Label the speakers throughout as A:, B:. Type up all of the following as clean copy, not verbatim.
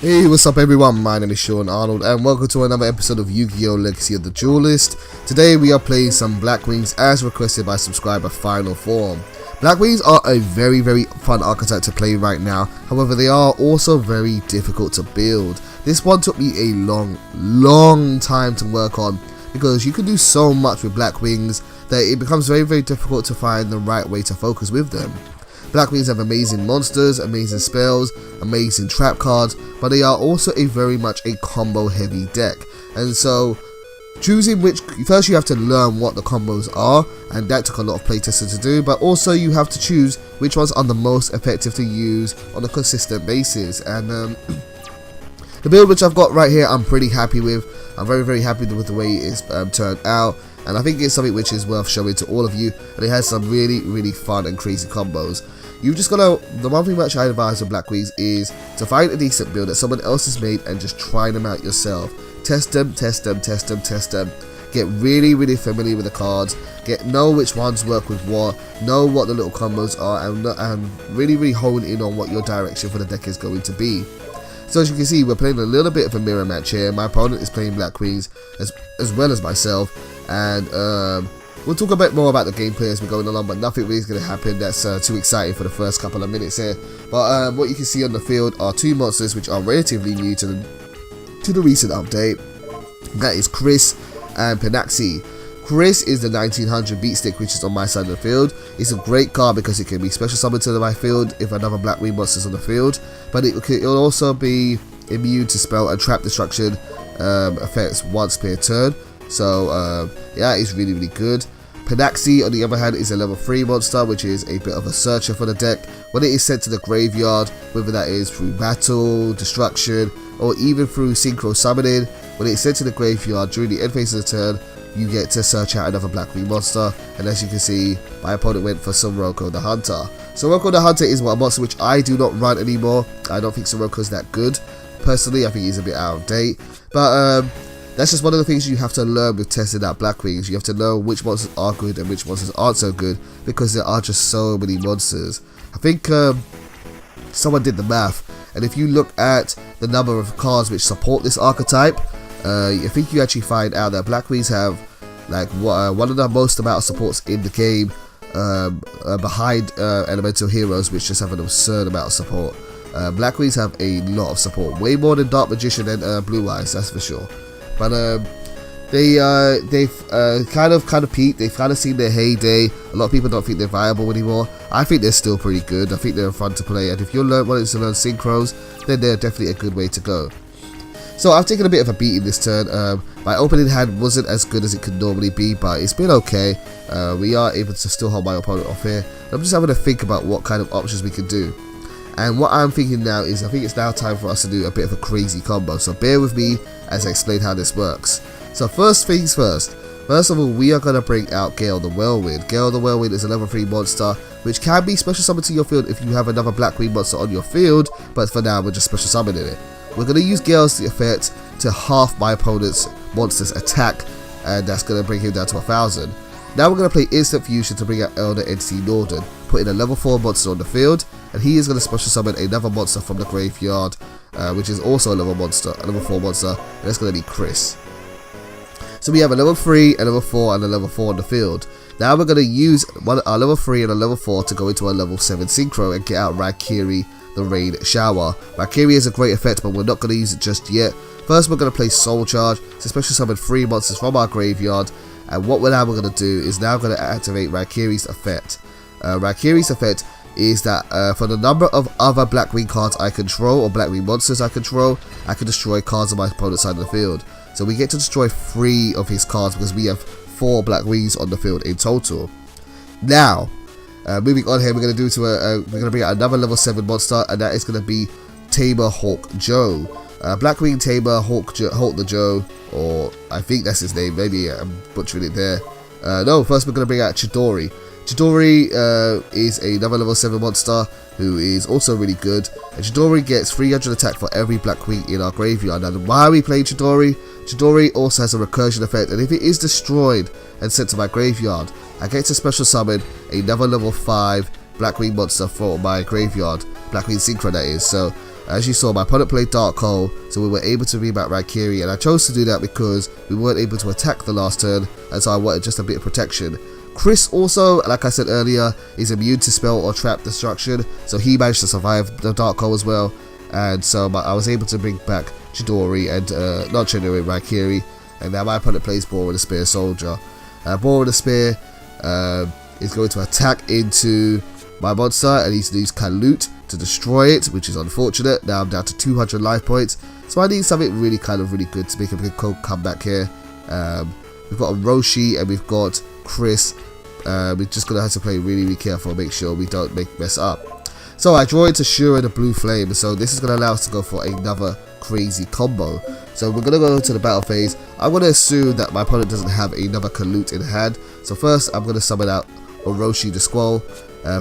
A: Hey, what's up everyone, my name is Sean Arnold and welcome to another episode of Yu-Gi-Oh! Legacy of the Duelist. Today we are playing some Blackwings as requested by subscriber Final Form. Blackwings are a very fun archetype to play right now, however they are also very difficult to build. This one took me a long time to work on because you can do so much with Blackwings that it becomes very difficult to find the right way to focus with them. Blackwings have amazing monsters, amazing spells, amazing trap cards, but they are also very much a combo heavy deck. And so choosing which, first you have to learn what the combos are, and that took a lot of playtesting to do, but also you have to choose which ones are the most effective to use on a consistent basis. And the build which I've got right here I'm pretty happy with. I'm very happy with the way it's turned out, and I think it's something which is worth showing to all of you, and it has some really fun and crazy combos. You've just gotta, the one thing which I advise with Blackwings is to find a decent build that someone else has made and just try them out yourself. Test them, get really familiar with the cards, know which ones work with what, know what the little combos are, and really hone in on what your direction for the deck is going to be. So as you can see, we're playing a little bit of a mirror match here. My opponent is playing Blackwings as well as myself, and we'll talk a bit more about the gameplay as we're going along, but nothing really is going to happen that's too exciting for the first couple of minutes here. But what you can see on the field are two monsters which are relatively new to the recent update. That is Chris and Penaxi. Chris is the 1900 beat stick which is on my side of the field. It's a great card because it can be special summoned to my field if another Blackwing monster is on the field, but it'll also be immune to spell and trap destruction effects once per turn. So yeah, it's really good. Penaxi on the other hand is a level 3 monster which is a bit of a searcher for the deck. When it is sent to the graveyard, whether that is through battle, destruction, or even through synchro summoning, when it's sent to the graveyard during the end phase of the turn, you get to search out another Blackwing monster, and as you can see, my opponent went for Soroko the Hunter. Soroko the Hunter is a monster which I do not run anymore. I don't think Soroko's that good. Personally, I think he's a bit out of date, but that's just one of the things you have to learn with testing out Blackwings. You have to know which monsters are good and which monsters aren't so good, because there are just so many monsters. I think someone did the math, and if you look at the number of cards which support this archetype, I think you actually find out that Blackwings have like one of the most amount of supports in the game, behind elemental heroes which just have an absurd amount of support. Blackwings have a lot of support, way more than Dark Magician and Blue Eyes, that's for sure. But they've kind of peaked. They've kind of seen their heyday. A lot of people don't think they're viable anymore. I think they're still pretty good. I think they're fun to play, and if you're wanting to learn synchros, then they're definitely a good way to go. So I've taken a bit of a beating this turn. My opening hand wasn't as good as it could normally be, but it's been okay. We are able to still hold my opponent off here. I'm just having to think about what kind of options we can do. And what I'm thinking now is, I think it's now time for us to do a bit of a crazy combo. So bear with me as I explain how this works. So first things first. First of all, we are going to bring out Gale the Whirlwind. Gale the Whirlwind is a level 3 monster which can be special summoned to your field if you have another Blackwing monster on your field, but for now we're just special summoning it. We're going to use Gale's effect to half my opponent's monster's attack, and that's going to bring him down to 1000. Now we're going to play Instant Fusion to bring out Elder Entity Norden, putting a level 4 monster on the field, and he is going to special summon another monster from the graveyard, which is also a level 4 monster, and that's going to be Chris. So we have a level 3, a level 4, and a level 4 on the field. Now we're going to use a level 3 and a level 4 to go into a level 7 synchro and get out Raikiri the Rain Shower. Raikiri is a great effect, but we're not going to use it just yet. First we're going to play Soul Charge to special summon 3 monsters from our graveyard, and what we're going to do is now going to activate Raikiri's effect. Raikiri's effect is that for the number of other Blackwing cards I control, or Blackwing monsters I control, I can destroy cards on my opponent's side of the field. So we get to destroy 3 of his cards because we have 4 Blackwings on the field in total. Now, moving on here, we're going to bring out another level 7 monster, and that is going to be Tamer Hawk Joe. Blackwing Tamer Hawk the Joe, or I think that's his name, maybe I'm butchering it there. No, first we're going to bring out Chidori. Chidori is another level 7 monster who is also really good, and Chidori gets 300 attack for every Blackwing in our graveyard. And why are we playing Chidori? Chidori also has a recursion effect, and if it is destroyed and sent to my graveyard, I get to special summon another level 5 Blackwing monster for my graveyard, Blackwing Synchro that is. So As you saw, my opponent played Dark Hole, so we were able to bring back Raikiri, and I chose to do that because we weren't able to attack the last turn, and so I wanted just a bit of protection. Chris also, like I said earlier, is immune to spell or trap destruction, so he managed to survive the Dark Hole as well, and so I was able to bring back Chidori and, not Chidori, Raikiri, and now my opponent plays Ball with a Spear Soldier. Ball with a Spear is going to attack into my monster, and he's used Kalut to destroy it, which is unfortunate. Now I'm down to 200 life points, so I need something really good to make a big comeback here. We've got a Roshi and we've got Chris. We're just gonna have to play really careful, make sure we don't mess up. So I draw into Shura the Blue Flame, so this is gonna allow us to go for another crazy combo. So we're gonna go to the battle phase. I'm gonna assume that my opponent doesn't have another Kalut in hand. So first I'm gonna summon out Orochi the Squall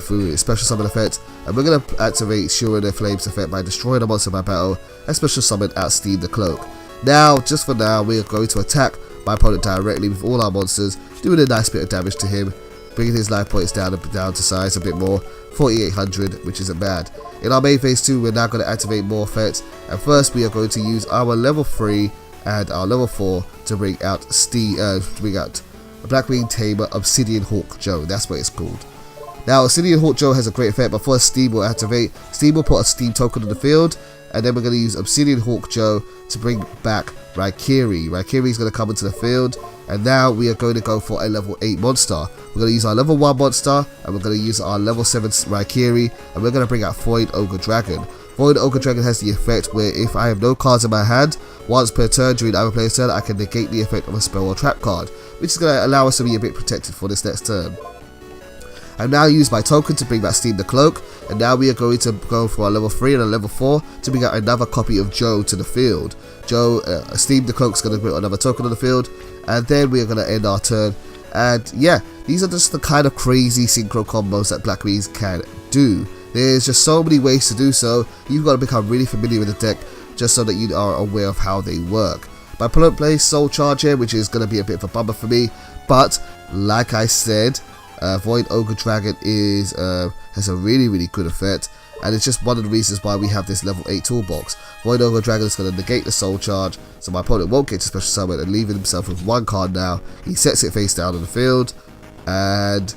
A: through a special summon effect, and we're going to activate Shura the Flames effect by destroying a monster by battle and special summon out Steam the Cloak. Now, just for now, we are going to attack my opponent directly with all our monsters, doing a nice bit of damage to him, bringing his life points down to size a bit more, 4800, which isn't bad. In our main phase 2, we're now going to activate more effects, and first we are going to use our level 3 and our level 4 to bring out a Blackwing Tamer Obsidian Hawk Joe. That's what it's called. Now, Obsidian Hawk Joe has a great effect, but first Steam will activate. Steam will put a Steam token on the field, and then we're going to use Obsidian Hawk Joe to bring back Raikiri. Raikiri is going to come into the field, and now we are going to go for a level 8 monster. We're going to use our level 1 monster, and we're going to use our level 7 Raikiri, and we're going to bring out Void Ogre Dragon. Void Ogre Dragon has the effect where if I have no cards in my hand, once per turn during either player's turn, I can negate the effect of a spell or trap card, which is going to allow us to be a bit protected for this next turn. I've now used my token to bring back Steam the Cloak, and now we are going to go for a level 3 and a level 4 to bring out another copy of Joe to the field. Joe, Steam the Cloak is going to bring another token on the field, and then we are going to end our turn. And yeah, these are just the kind of crazy synchro combos that Blackwings can do. There's just so many ways to do so. You've got to become really familiar with the deck just so that you are aware of how they work. My opponent plays Soul Charge here, which is going to be a bit of a bummer for me, but like I said, Void Ogre Dragon has a really good effect, and it's just one of the reasons why we have this level 8 toolbox. Void Ogre Dragon is going to negate the Soul Charge, so my opponent won't get to special summon and leaving himself with 1 card now. He sets it face down on the field, and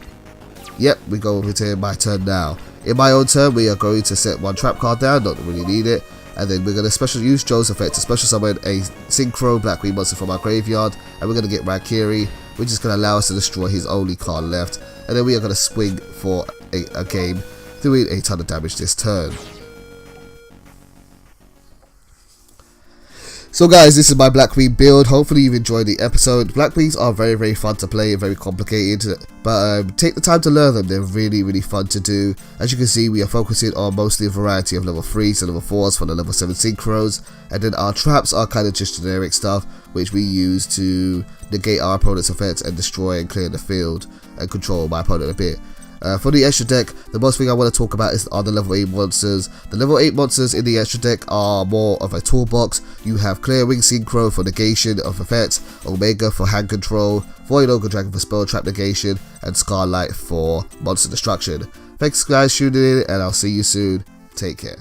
A: yep, we go over to my turn now. In my own turn, we are going to set 1 trap card down, not really need it, and then we're going to use Joe's effect to special summon a Synchro Blackwing monster from our graveyard, and we're going to get Raikiri, which is going to allow us to destroy his only card left, and then we are going to swing for a game, doing a ton of damage this turn. So guys, this is my Blackwing build. Hopefully you've enjoyed the episode. Blackwings are very fun to play and very complicated, but take the time to learn them. They're really fun to do. As you can see, we are focusing on mostly a variety of level 3s and level 4s for the level 7 synchros, and then our traps are kind of just generic stuff which we use to negate our opponent's effects and destroy and clear the field and control my opponent a bit. For the extra deck, the most thing I want to talk about are the level 8 monsters. The level 8 monsters in the extra deck are more of a toolbox. You have Clear Wing Synchro for negation of effects, Omega for hand control, Void Ogre Dragon for spell trap negation, and Scarlight for monster destruction. Thanks guys for tuning in, and I'll see you soon. Take care.